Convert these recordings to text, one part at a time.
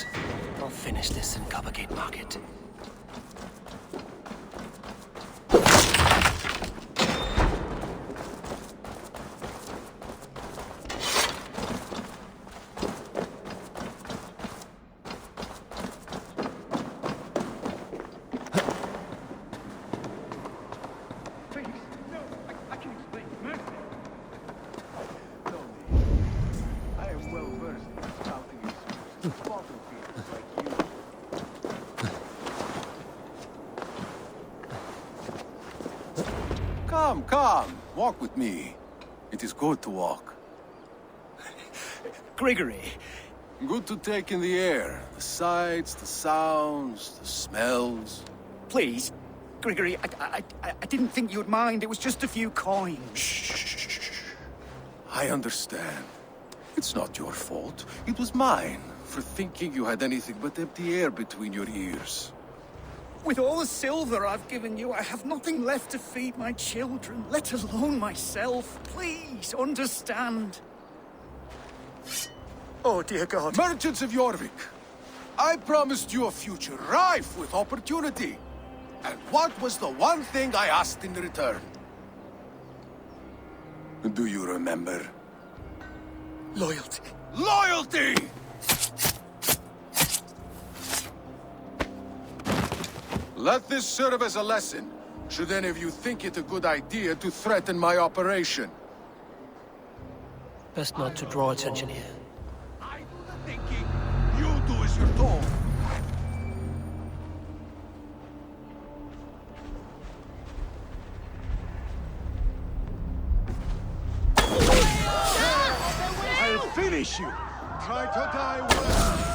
close. I'll finish this in Coppergate Market. Come, walk with me. It is good to walk. Gregory. Good to take in the air. The sights, the sounds, the smells. Please, Gregory, I didn't think you'd mind. It was just a few coins. Shh. I understand. It's not your fault. It was mine, for thinking you had anything but empty air between your ears. With all the silver I've given you, I have nothing left to feed my children, let alone myself. Please, understand. Oh, dear God. Merchants of Jorvik, I promised you a future rife with opportunity. And what was the one thing I asked in return? Do you remember? Loyalty. Loyalty! Let this serve as a lesson, should any of you think it a good idea to threaten my operation. Best not to draw attention here. I do the thinking, you do as you're told. I'll finish you! Try to die well!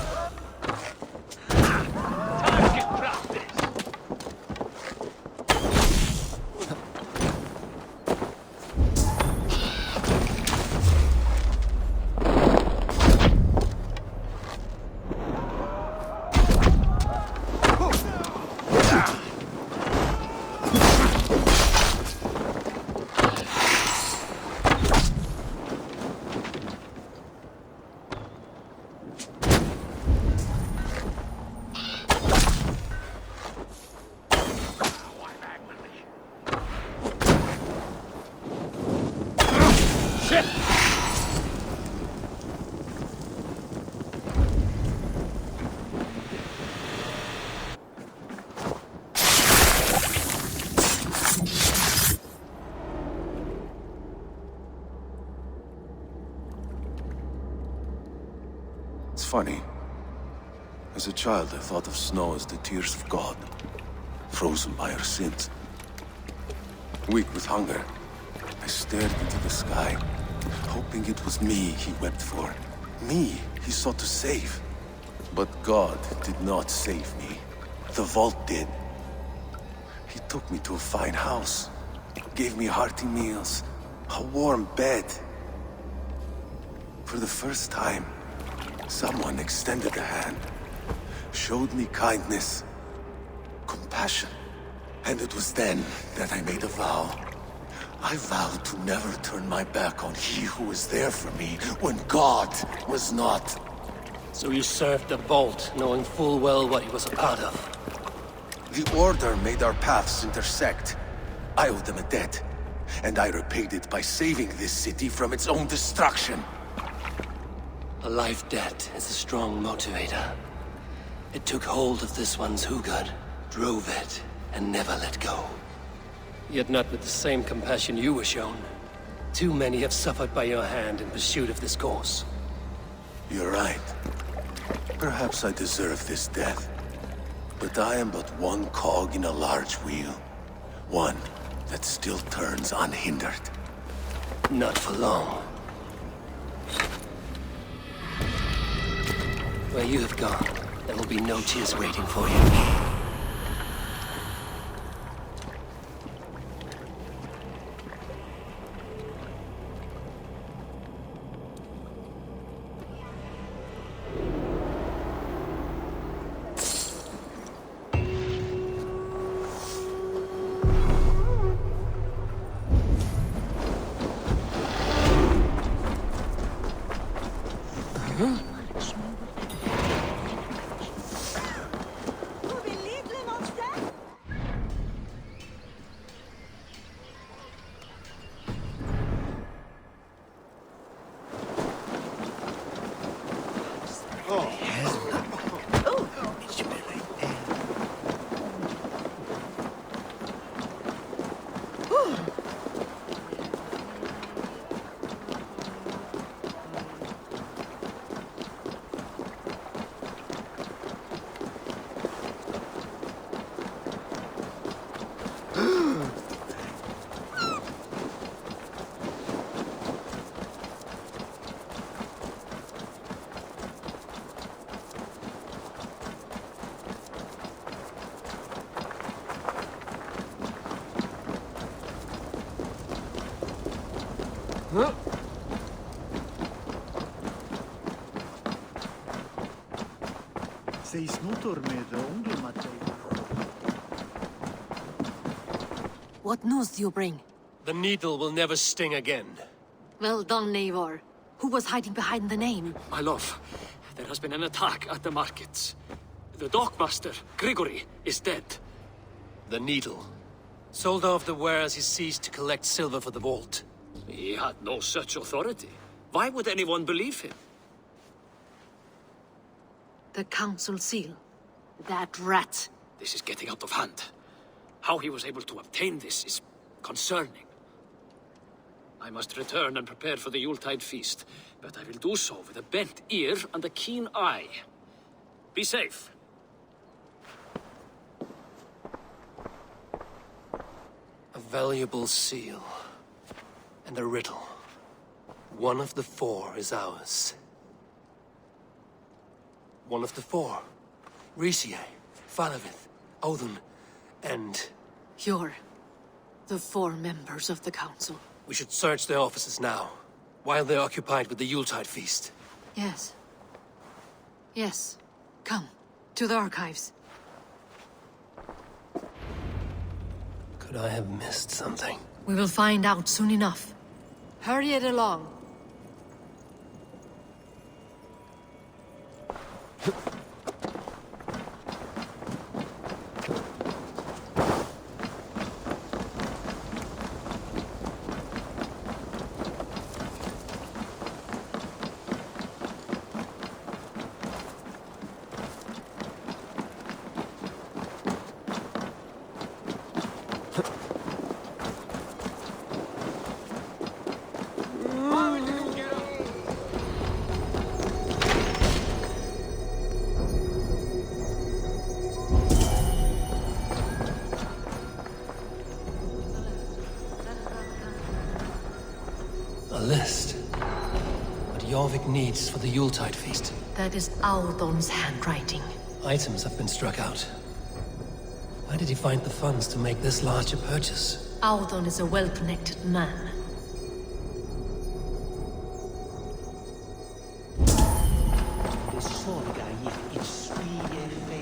It's funny. As a child, I thought of snow as the tears of God, frozen by our sins. Weak with hunger, I stared into the sky, hoping it was me he wept for. Me he sought to save. But God did not save me. The vault did. He took me to a fine house, gave me hearty meals, a warm bed. For the first time, someone extended a hand, showed me kindness, compassion. And it was then that I made a vow. I vowed to never turn my back on he who was there for me when God was not. So you served the Vault, knowing full well what he was a part of. The Order made our paths intersect. I owed them a debt, and I repaid it by saving this city from its own destruction. A life debt is a strong motivator. It took hold of this one's Hugad, drove it, and never let go. Yet not with the same compassion you were shown. Too many have suffered by your hand in pursuit of this course. You're right. Perhaps I deserve this death. But I am but one cog in a large wheel. One that still turns unhindered. Not for long. Where you have gone, there will be no tears waiting for you. Sägs motor med ungdomar. What news do you bring? The needle will never sting again. Well done, Eivor. Who was hiding behind the name? My love, there has been an attack at the markets. The dockmaster, Grigory, is dead. The needle. Sold off the wares he seized to collect silver for the vault. He had no such authority. Why would anyone believe him? The council seal. That rat. This is getting out of hand. How he was able to obtain this is concerning. I must return and prepare for the Yuletide feast, but I will do so with a bent ear and a keen eye. Be safe. A valuable seal. And a riddle. One of the four is ours. One of the four. Riesier, Falavith, Odin, and... You're the four members of the council. We should search their offices now, while they're occupied with the Yuletide feast. Yes. Yes. Come, to the archives. Could I have missed something? We will find out soon enough. Hurry it along. A list. What Jorvik needs for the Yuletide feast. That is Audon's handwriting. Items have been struck out. Where did he find the funds to make this large a purchase? Audon is a well-connected man.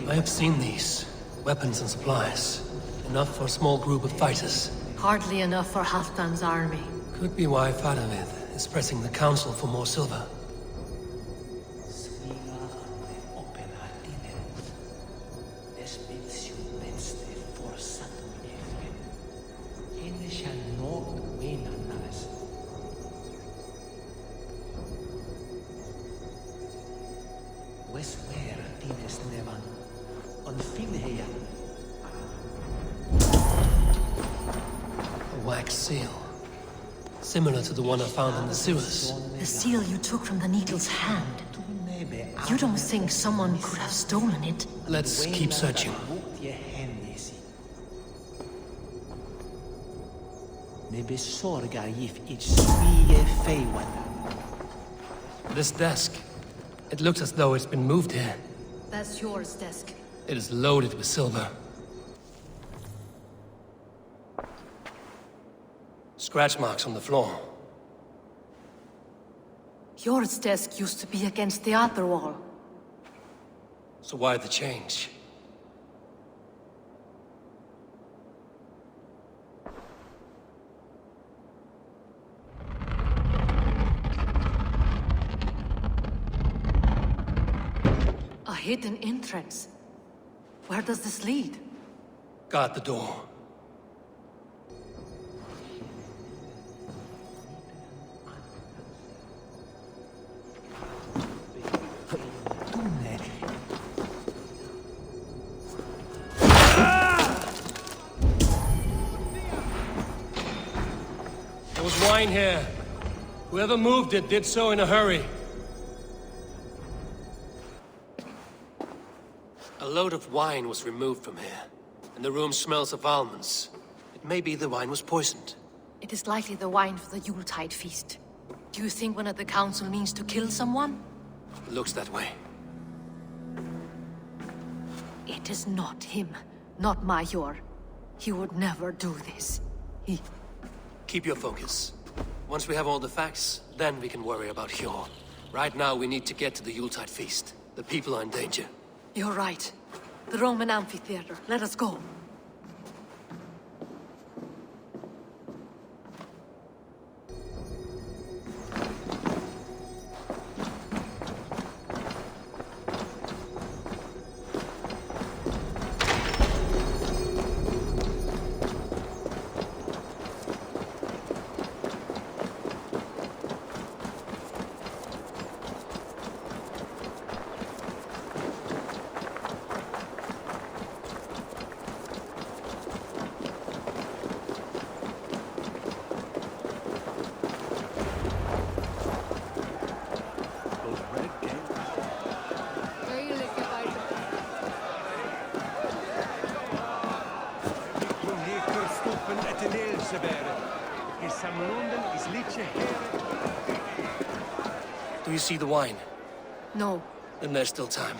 I have seen these. Weapons and supplies. Enough for a small group of fighters. Hardly enough for Halfdan's army. Could be why Faravith is pressing the council for more silver. A wax seal. Similar to the one I found in the sewers. The seal you took from the needle's hand. You don't think someone could have stolen it? Let's keep searching. This desk. It looks as though it's been moved here. That's yours, desk. It is loaded with silver. Scratch marks on the floor. Yours desk used to be against the other wall. So why the change? A hidden entrance. Where does this lead? Guard the door. There was wine here. Whoever moved it did so in a hurry. A load of wine was removed from here, and the room smells of almonds. It may be the wine was poisoned. It is likely the wine for the Yuletide feast. Do you think one of the council means to kill someone? It looks that way. It is not him, not Major. He would never do this. He... Keep your focus. Once we have all the facts, then we can worry about Hjor. Right now, we need to get to the Yuletide feast. The people are in danger. You're right. The Roman amphitheater. Let us go. Do you see the wine? No. Then there's still time.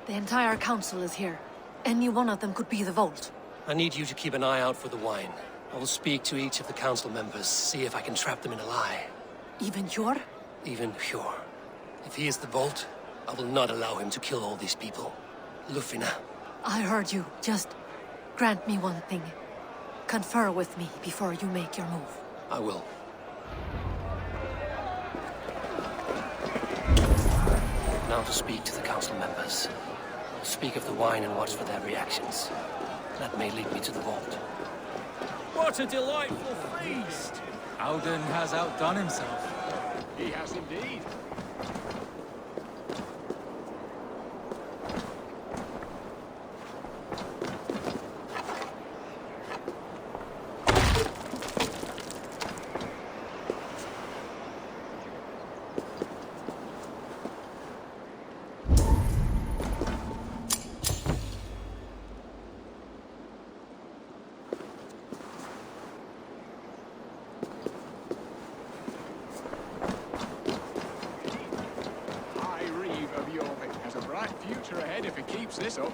The entire council is here. Any one of them could be the Vault. I need you to keep an eye out for the wine. I will speak to each of the council members, see if I can trap them in a lie. Even Hjor? Even Hjor. If he is the Vault, I will not allow him to kill all these people. Ljufvina. I heard you. Just grant me one thing. Confer with me before you make your move. I will. Now to speak to the council members. I'll speak of the wine and watch for their reactions. That may lead me to the Vault. What a delightful feast! Alden has outdone himself. He has indeed. Ahead if he keeps this up.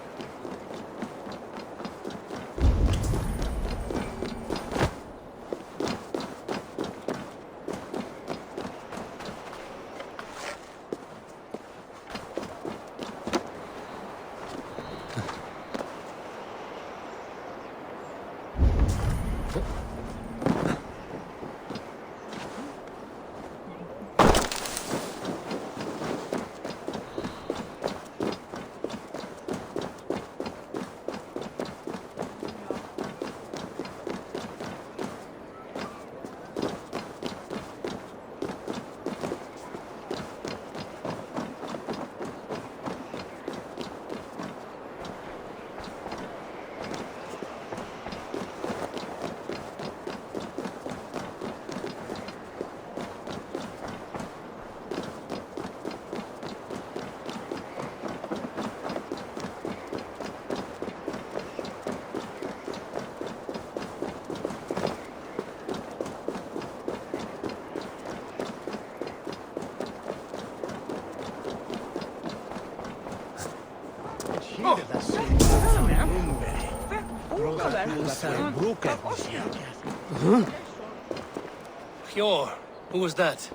Hjor, who was that?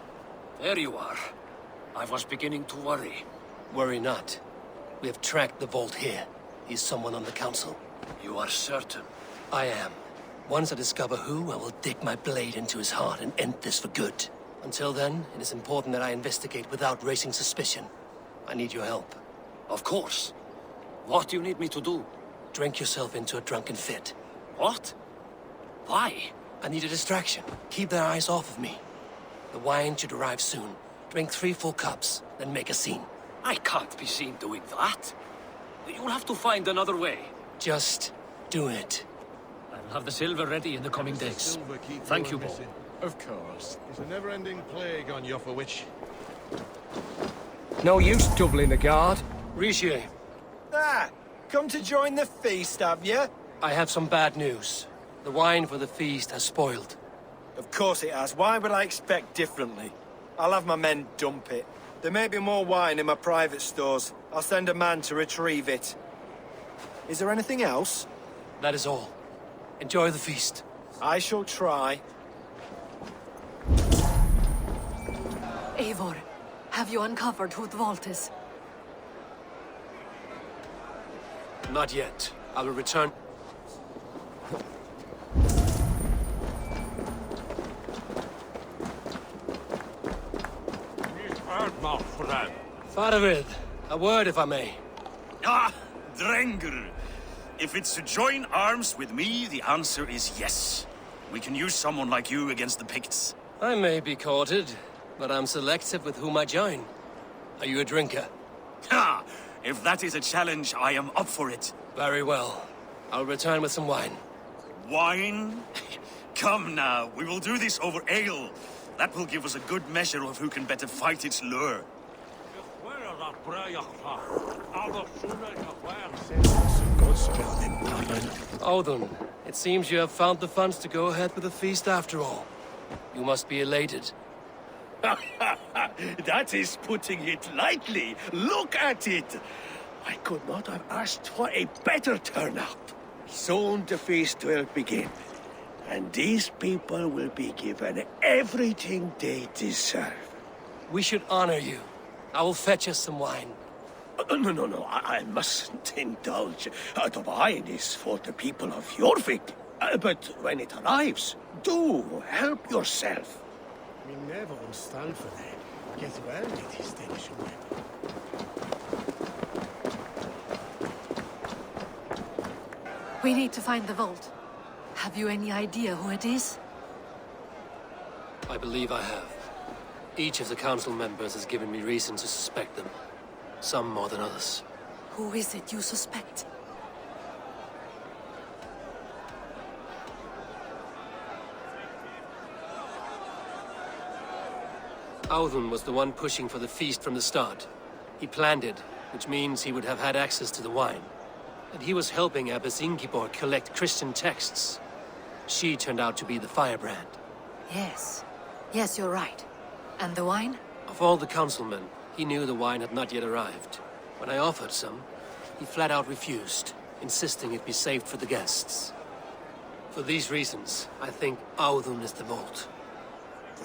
There you are. I was beginning to worry. Worry not. We have tracked the Vault here. He's someone on the council. You are certain? I am. Once I discover who, I will dig my blade into his heart and end this for good. Until then, it is important that I investigate without raising suspicion. I need your help. Of course. What do you need me to do? Drink yourself into a drunken fit. What? Why? I need a distraction. Keep their eyes off of me. The wine should arrive soon. Drink 3 full cups, then make a scene. I can't be seen doing that. You'll have to find another way. Just do it. I will have the silver ready in the coming days. Thank you, Bo. Of course. It's a never-ending plague on Ljufvina. No use doubling the guard. Rishi, Ah, come to join the feast, have you? I have some bad news. The wine for the feast has spoiled. Of course it has. Why would I expect differently? I'll have my men dump it. There may be more wine in my private stores. I'll send a man to retrieve it. Is there anything else? That is all. Enjoy the feast. I shall try. Eivor, have you uncovered who the Vault is? Not yet. I will return. Faravid, a word if I may. Ah, Drengr. If it's to join arms with me, the answer is yes. We can use someone like you against the Picts. I may be courted, but I'm selective with whom I join. Are you a drinker? Ha! If that is a challenge, I am up for it. Very well. I'll return with some wine. Wine? Come now, we will do this over ale. That will give us a good measure of who can better fight its lure. Odun, it seems you have found the funds to go ahead with the feast after all. You must be elated. That is putting it lightly. Look at it. I could not have asked for a better turnout. Soon the feast will begin. And these people will be given everything they deserve. We should honor you. I will fetch us some wine. No, I mustn't indulge. The wine is for the people of Jorvik. But when it arrives, do help yourself. We never will stand for them. Get well with his station. We need to find the vault. Have you any idea who it is? I believe I have. Each of the council members has given me reason to suspect them. Some more than others. Who is it you suspect? Audun was the one pushing for the feast from the start. He planned it, which means he would have had access to the wine. And he was helping Abbess Ingibor collect Christian texts. She turned out to be the firebrand. Yes. Yes, you're right. And the wine? Of all the councilmen, he knew the wine had not yet arrived. When I offered some, he flat out refused, insisting it be saved for the guests. For these reasons, I think Audun is the vault.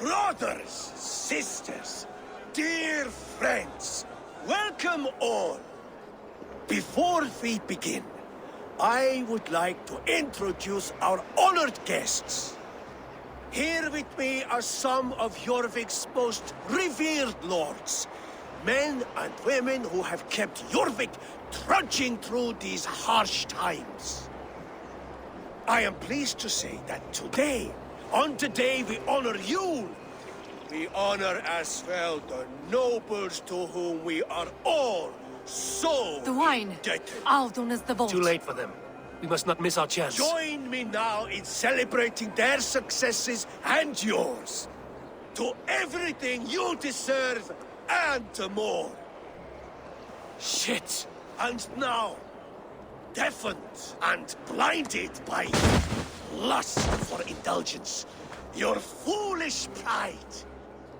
Brothers, sisters, dear friends, welcome all. Before we begin, I would like to introduce our honored guests. Here with me are some of Jorvik's most revered lords, men and women who have kept Jorvik trudging through these harsh times. I am pleased to say that today, on the day we honor you, we honor as well the nobles to whom we are all so The wine. indebted. Audun is the vault. Too late for them. We must not miss our chance. Join me now in celebrating their successes and yours. To everything you deserve and more. Shit! And now, deafened and blinded by lust for indulgence, your foolish pride,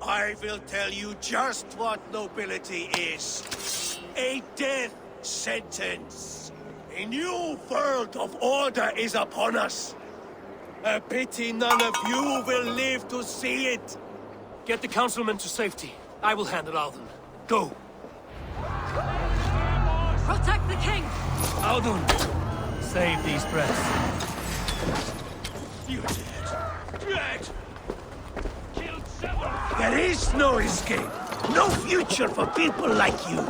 I will tell you just what nobility is. A death sentence. A new world of order is upon us. A pity none of you will live to see it. Get the councilmen to safety. I will handle Audun. Go! Protect the king! Audun! Save these breaths. You dead. Killed several. There is no escape. No future for people like you.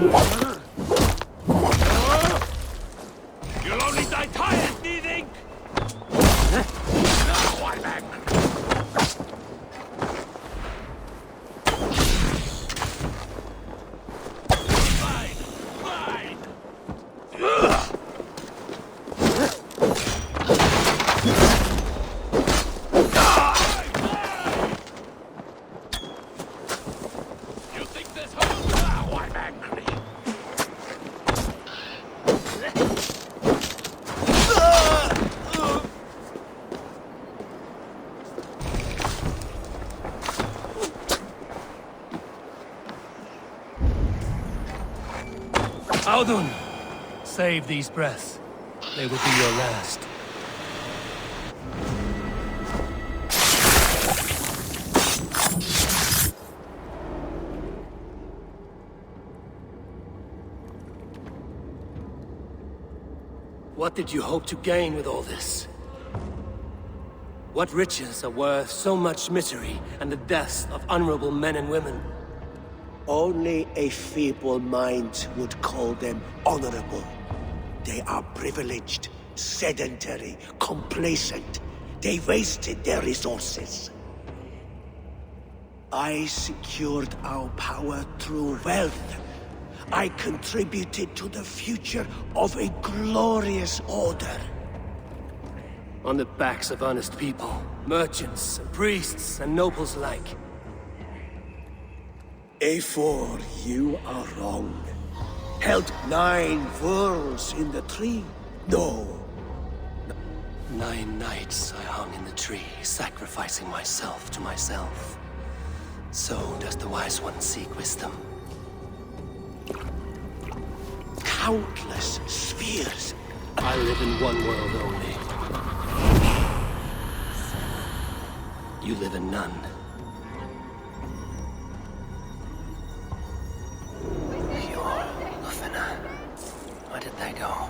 You'll only die tired, do you think? Audun! Save these breaths. They will be your last. What did you hope to gain with all this? What riches are worth so much misery and the deaths of honorable men and women? Only a feeble mind would call them honorable. They are privileged, sedentary, complacent. They wasted their resources. I secured our power through wealth. I contributed to the future of a glorious order. On the backs of honest people, merchants, and priests, and nobles alike. Eivor, you are wrong. Held 9 worlds in the tree? No. 9 nights I hung in the tree, sacrificing myself to myself. So does the wise one seek wisdom. Countless spheres. I live in one world only. You live in none. Ljufvina. Where did they go?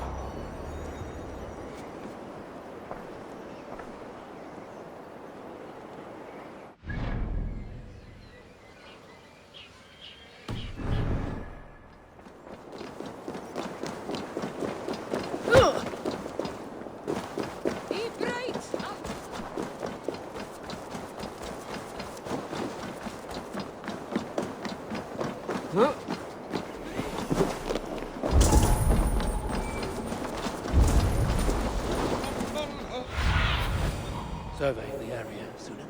Survey the area, Sunan.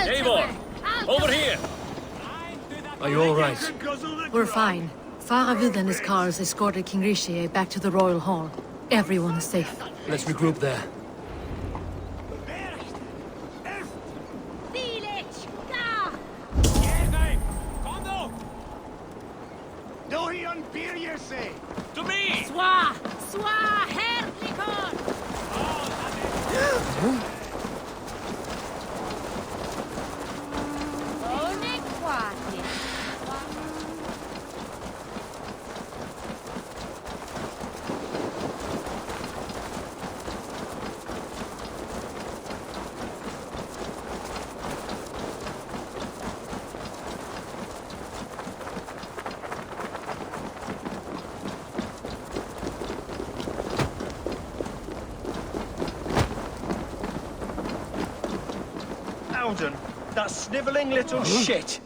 Eivor! Over here! Are you all right? We're fine. Faravid and his cars escorted King Rishi back to the Royal Hall. Everyone is safe. Let's regroup there. To me! That snivelling little shit.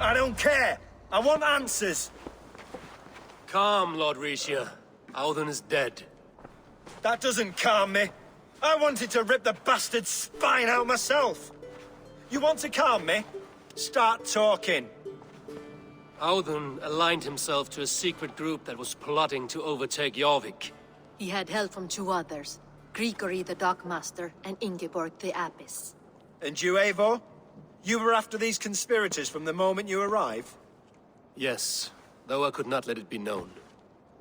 I don't care. I want answers. Calm, Lord Rishia. Audun is dead. That doesn't calm me. I wanted to rip the bastard's spine out myself. You want to calm me? Start talking. Audun aligned himself to a secret group that was plotting to overtake Jorvik. He had help from 2 others. Grigory the Dockmaster and Ingeborg the Abbess. And you, Eivor? You were after these conspirators from the moment you arrived? Yes, though I could not let it be known.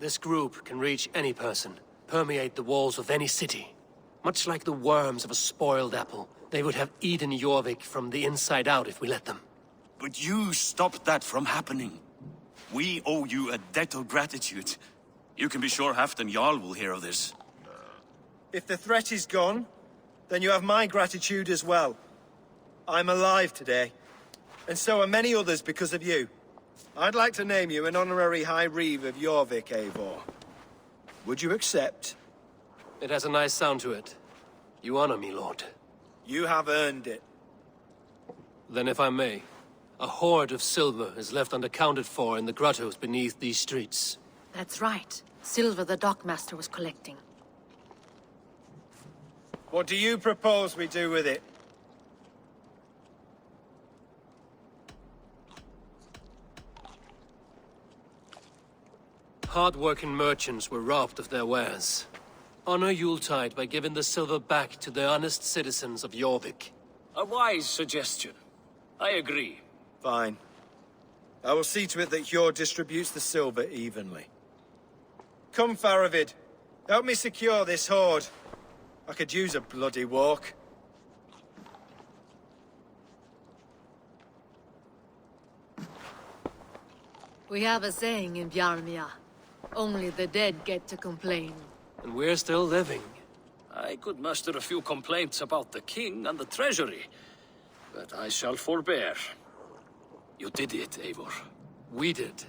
This group can reach any person, permeate the walls of any city. Much like the worms of a spoiled apple, they would have eaten Jorvik from the inside out if we let them. But you stopped that from happening. We owe you a debt of gratitude. You can be sure Halfdan Jarl will hear of this. If the threat is gone, then you have my gratitude as well. I'm alive today, and so are many others because of you. I'd like to name you an honorary High Reeve of Jorvik, Eivor. Would you accept? It has a nice sound to it. You honor me, Lord. You have earned it. Then if I may, a hoard of silver is left unaccounted for in the grottos beneath these streets. That's right. Silver the dockmaster was collecting. What do you propose we do with it? Hard-working merchants were robbed of their wares. Honor Yuletide by giving the silver back to the honest citizens of Jorvik. A wise suggestion. I agree. Fine. I will see to it that Hjord distributes the silver evenly. Come, Faravid. Help me secure this hoard. I could use a bloody walk. We have a saying in Bjarmia. Only the dead get to complain. And we're still living. I could muster a few complaints about the king and the treasury, but I shall forbear. You did it, Eivor. We did.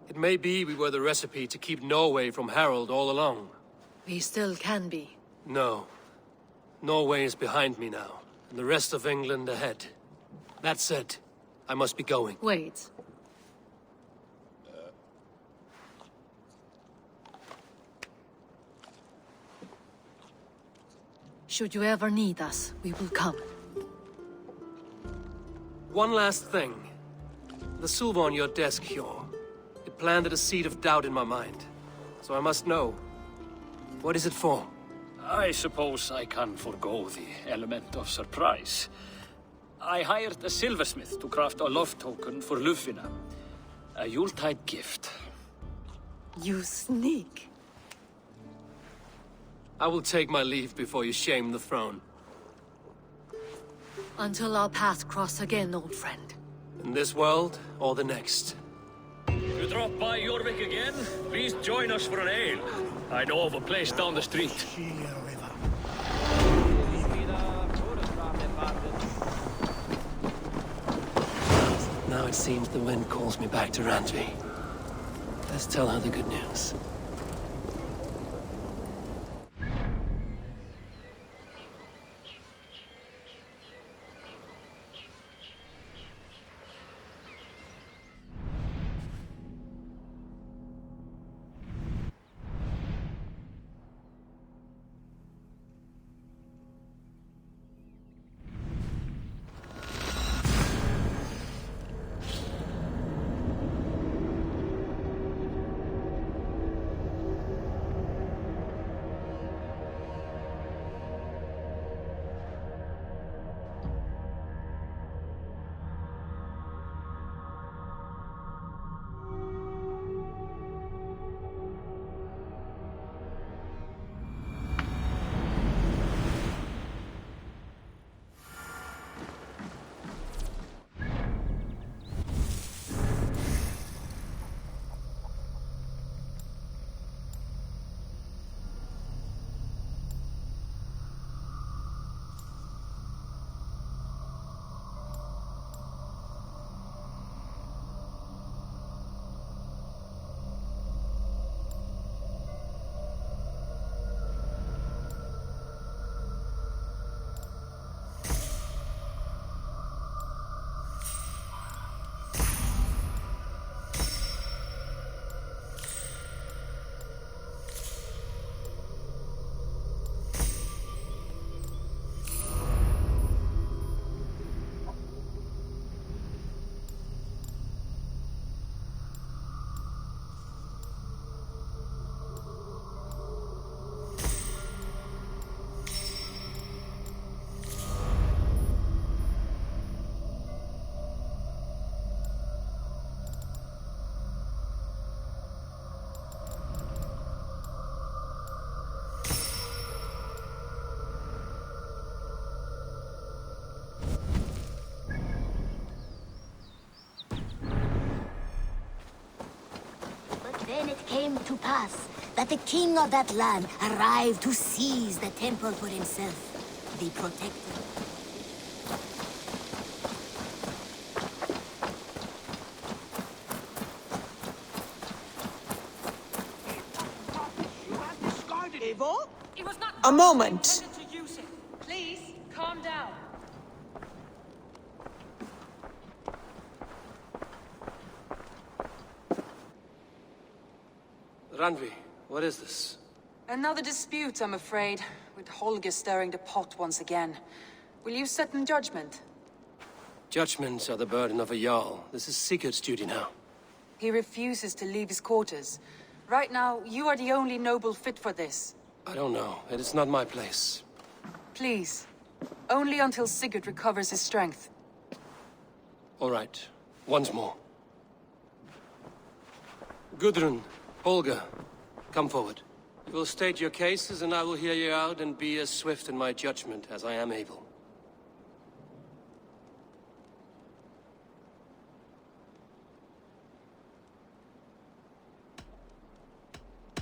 It may be we were the recipe to keep Norway from Harold all along. We still can be. No. Norway is behind me now, and the rest of England ahead. That said, I must be going. Wait. Should you ever need us, we will come. One last thing. The silver on your desk, Hjord. It planted a seed of doubt in my mind. So I must know. What is it for? I suppose I can forego the element of surprise. I hired a silversmith to craft a love token for Ljufvina. A Yuletide gift. You sneak. I will take my leave before you shame the throne. Until our paths cross again, old friend. In this world, or the next. You drop by Jorvik again? Please join us for an ale. I know of a place down the street. Now it seems the wind calls me back to Randvi. Let's tell her the good news. Then it came to pass that the king of that land arrived to seize the temple for himself, the protector. Eivor? It was not A moment. to use it. Please, calm down. Randvi, what is this? Another dispute, I'm afraid, with Holger stirring the pot once again. Will you sit in judgment? Judgments are the burden of a Jarl. This is Sigurd's duty now. He refuses to leave his quarters. Right now, you are the only noble fit for this. I don't know. It is not my place. Please. Only until Sigurd recovers his strength. All right. Once more. Gudrun, Holger, come forward. You will state your cases, and I will hear you out and be as swift in my judgment as I am able.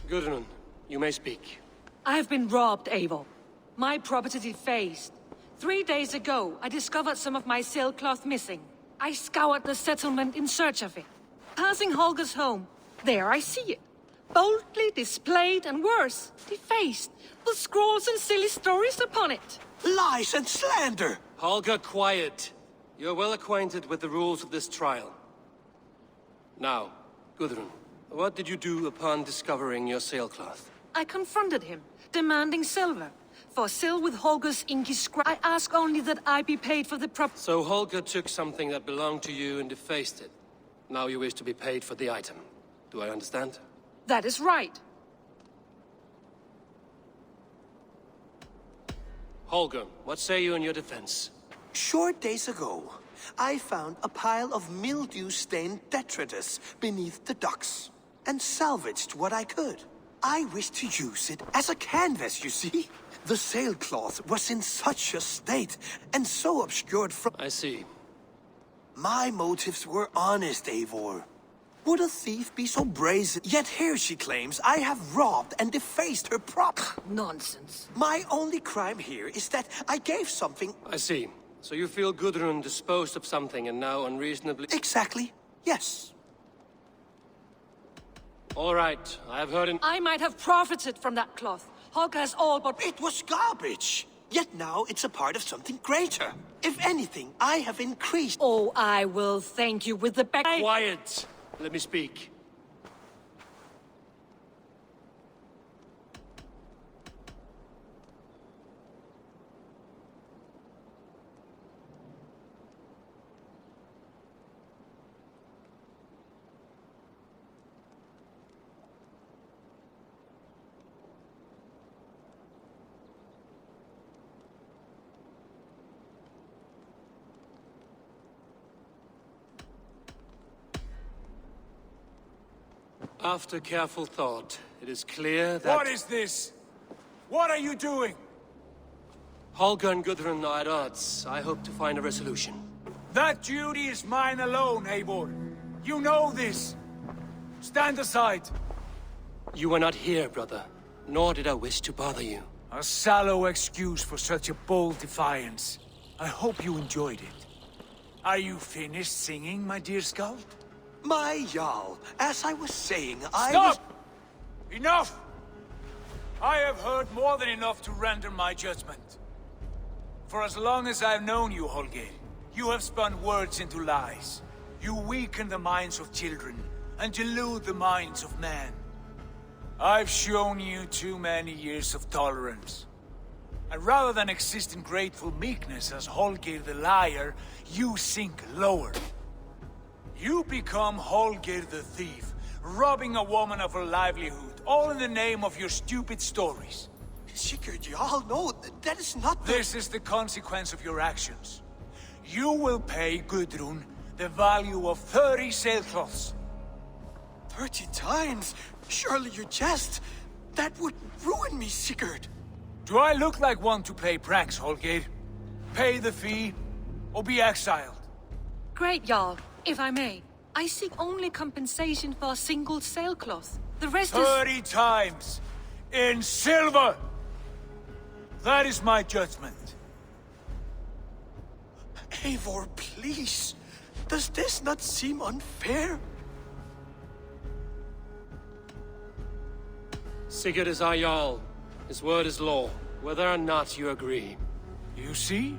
Gudrun, you may speak. I have been robbed, Eivor. My property defaced. 3 days ago, I discovered some of my sailcloth missing. I scoured the settlement in search of it. Passing Holger's home, there I see it. Boldly displayed and worse, defaced, with scrolls and silly stories upon it. Lies and slander! Holger, quiet. You're well acquainted with the rules of this trial. Now, Gudrun, what did you do upon discovering your sailcloth? I confronted him, demanding silver. For still with Holger's inky scribe, I ask only that I be paid for the prop- So Holger took something that belonged to you and defaced it. Now you wish to be paid for the item. Do I understand? That is right. Holger, what say you in your defense? Short days ago, I found a pile of mildew-stained detritus beneath the docks, and salvaged what I could. I wished to use it as a canvas, you see? The sailcloth was in such a state, and so obscured from... I see. My motives were honest, Eivor. Would a thief be so brazen? Yet here she claims I have robbed and defaced her prop. Nonsense. My only crime here is that I gave something... I see. So you feel Gudrun disposed of something and now unreasonably... Exactly. Yes. All right, I have heard I might have profited from that cloth. Holger has all but... It was garbage. Yet now it's a part of something greater. If anything, I have increased... Oh, I will thank you with the back... Quiet! Let me speak. After careful thought, it is clear that... What is this? What are you doing? Holger and Gudrun are at odds. I hope to find a resolution. That duty is mine alone, Eivor. You know this. Stand aside. You were not here, brother. Nor did I wish to bother you. A sallow excuse for such a bold defiance. I hope you enjoyed it. Are you finished singing, my dear scout? My Jarl, as I was saying, I Stop! Enough! I have heard more than enough to render my judgment. For as long as I've known you, Holger, you have spun words into lies. You weaken the minds of children, and delude the minds of men. I've shown you too many years of tolerance. And rather than exist in grateful meekness as Holger the liar, you sink lower. You become Holger the thief, robbing a woman of her livelihood, all in the name of your stupid stories. Sigurd, you all know that is not the... This is the consequence of your actions. You will pay Gudrun the value of 30 sailcloths. 30 times? Surely you jest. That would ruin me, Sigurd. Do I look like one to play pranks, Holger? Pay the fee, or be exiled. Great, Jarl. If I may, I seek only compensation for a single sailcloth. The rest is... 30 times in silver! That is my judgment. Eivor, please. Does this not seem unfair? Sigurd is our Jarl. His word is law, whether or not you agree. You see?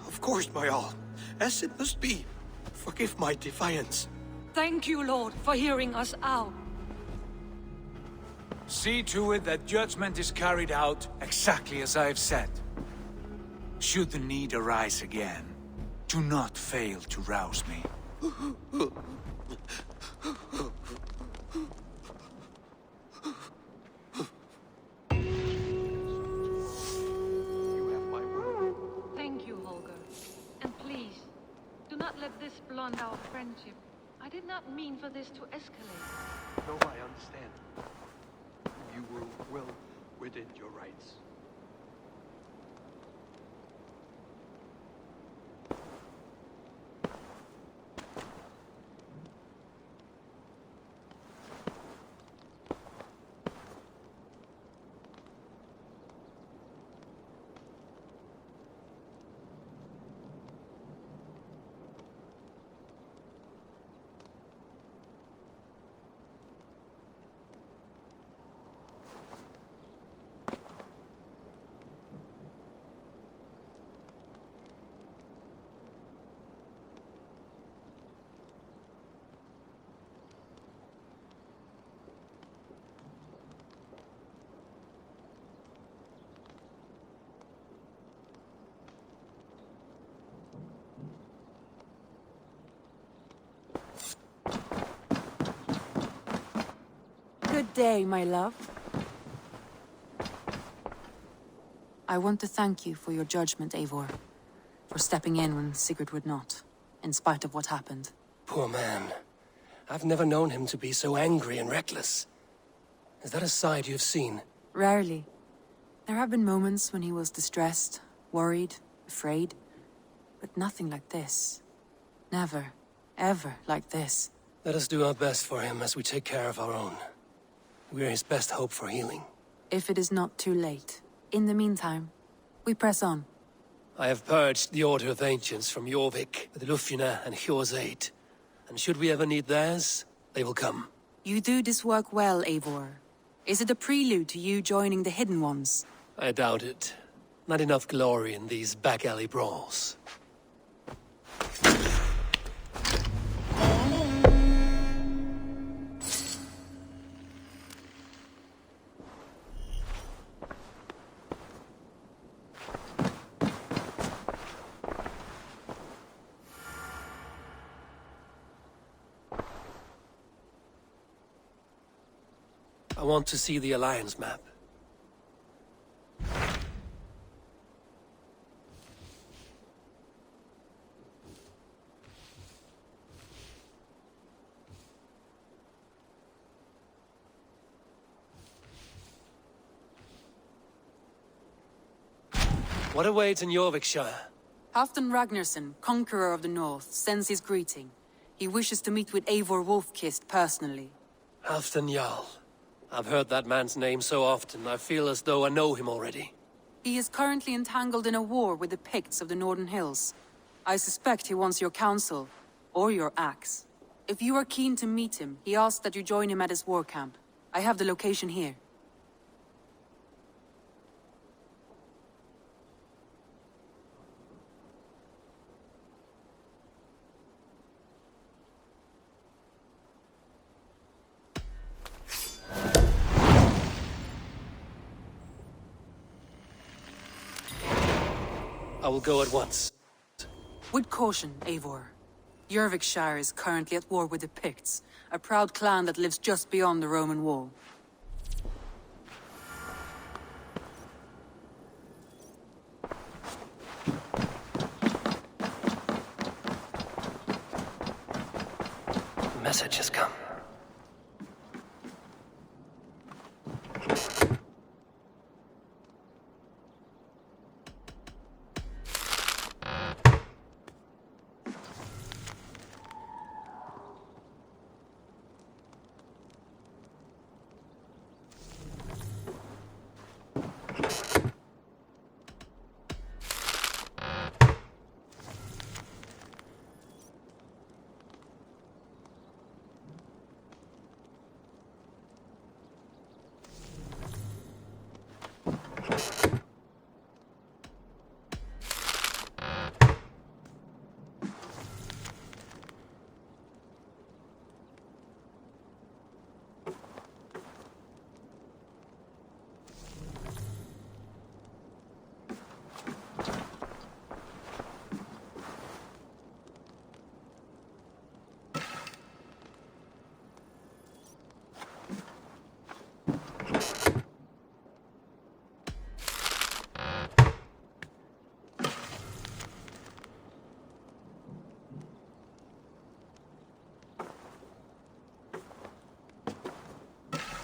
Of course, my all. As it must be. Forgive my defiance. Thank you, Lord, for hearing us out. See to it that judgment is carried out exactly as I have said. Should the need arise again, do not fail to rouse me. Thank you, Holger. And please, do not let this blunt our friendship. I did not mean for this to escalate. No, I understand. You were well within your rights. Good day, my love. I want to thank you for your judgment, Eivor. For stepping in when Sigurd would not, in spite of what happened. Poor man. I've never known him to be so angry and reckless. Is that a side you've seen? Rarely. There have been moments when he was distressed, worried, afraid. But nothing like this. Never, ever like this. Let us do our best for him as we take care of our own. We're his best hope for healing. If it is not too late. In the meantime, we press on. I have purged the Order of Ancients from Jorvik with Ljufvina and Hjor's aid. And should we ever need theirs, they will come. You do this work well, Eivor. Is it a prelude to you joining the Hidden Ones? I doubt it. Not enough glory in these back-alley brawls. I want to see the Alliance map. What awaits in Jorvikshire? Halfdan Ragnarsson, Conqueror of the North, sends his greeting. He wishes to meet with Eivor Wolfkist personally. Halfdan Jarl. I've heard that man's name so often, I feel as though I know him already. He is currently entangled in a war with the Picts of the Northern Hills. I suspect he wants your counsel, or your axe. If you are keen to meet him, he asks that you join him at his war camp. I have the location here. I will go at once. With caution, Eivor. Jorvikshire is currently at war with the Picts, a proud clan that lives just beyond the Roman wall. The message has come.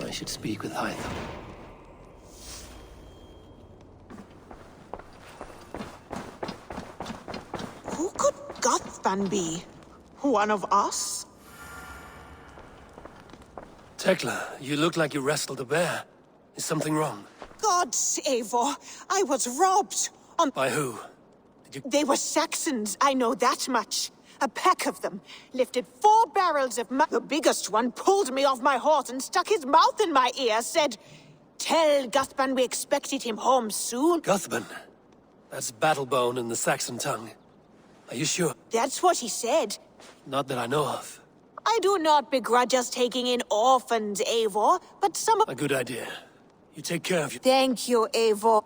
I should speak with Hytham. Who could Guthban be? One of us? Tekla, you look like you wrestled a bear. Is something wrong? Gods, Eivor, I was robbed. By who? They were Saxons, I know that much. A pack of them lifted 4 barrels of The biggest one pulled me off my horse and stuck his mouth in my ear, said, "Tell Guthban we expected him home soon." Guthban? That's Battlebone in the Saxon tongue. Are you sure? That's what he said. Not that I know of. I do not begrudge us taking in orphans, Eivor, but some of— A good idea. You take care of your— Thank you, Eivor.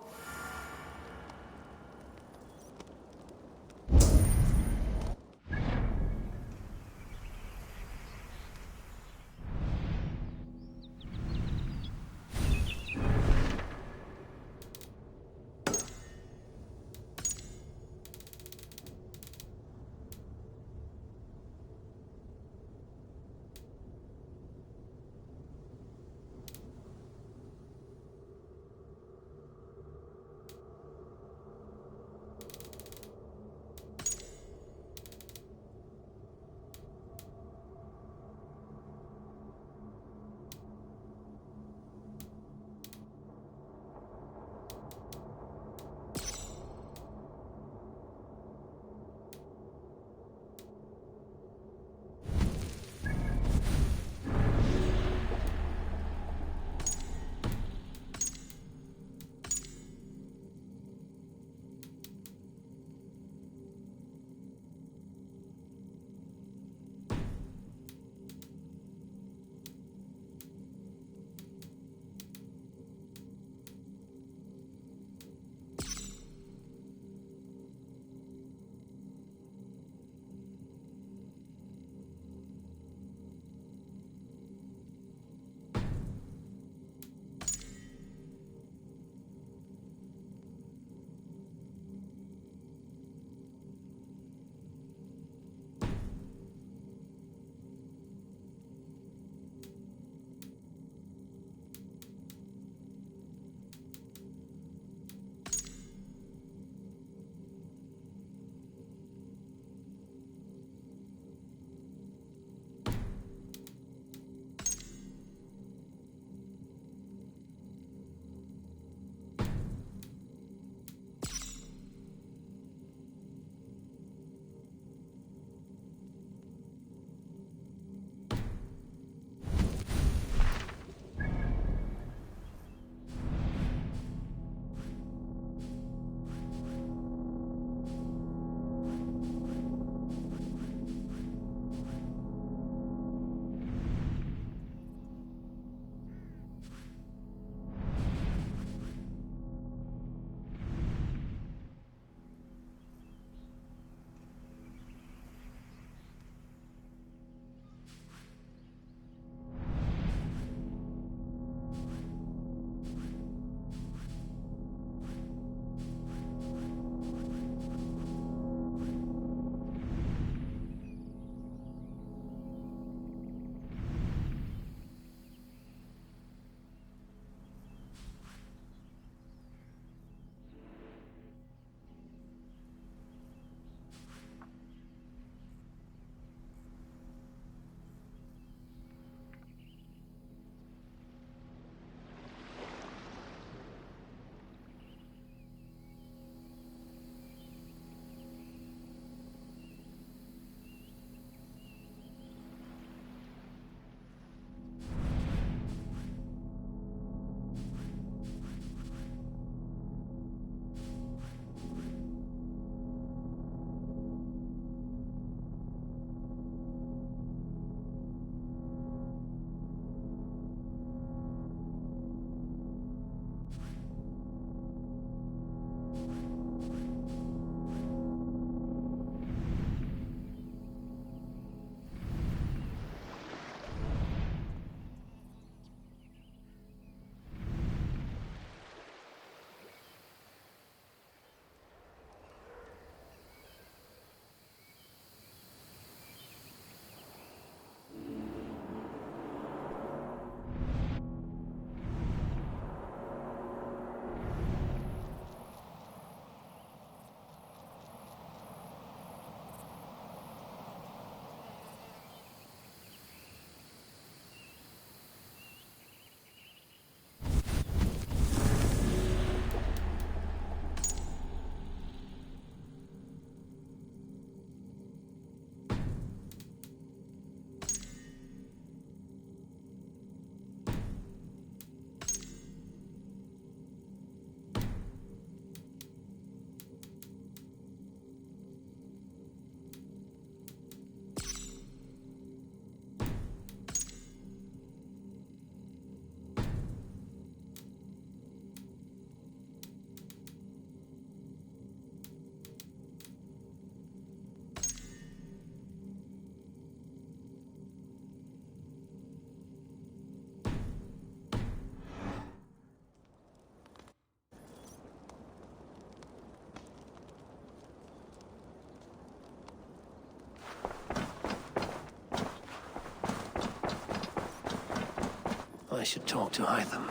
should talk to Hytham.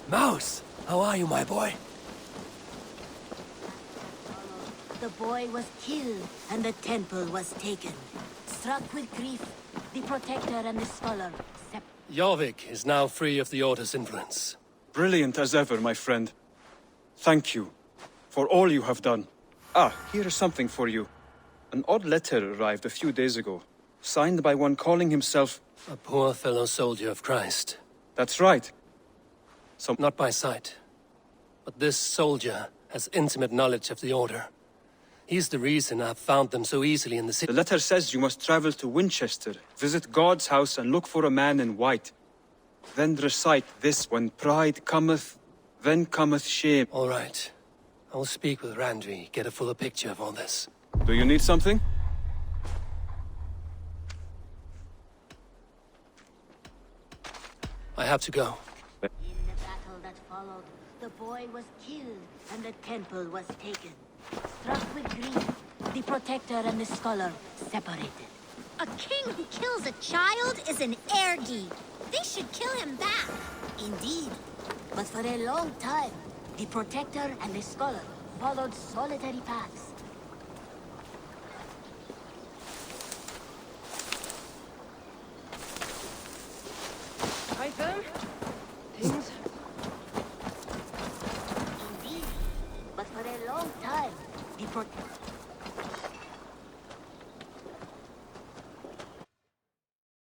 Mouse! How are you, my boy? The boy was killed, and the temple was taken. Struck with grief, the protector and the scholar Jorvik is now free of the Order's influence. Brilliant as ever, my friend. Thank you for all you have done. Ah, here is something for you. An odd letter arrived a few days ago, signed by one calling himself... A poor fellow soldier of Christ. That's right. Not by sight. But this soldier has intimate knowledge of the Order. He's the reason I've found them so easily in the city. The letter says you must travel to Winchester, visit God's house and look for a man in white. Then recite this: when pride cometh, then cometh shame. All right. I'll speak with Randvi, get a fuller picture of all this. Do you need something? I have to go. In the battle that followed, the boy was killed, and the temple was taken. Struck with grief, the protector and the scholar separated. A king who kills a child is an ergi. They should kill him back. Indeed. But for a long time, the protector and the scholar followed solitary paths. Hytham? Things? Indeed. But for a long time, the protector...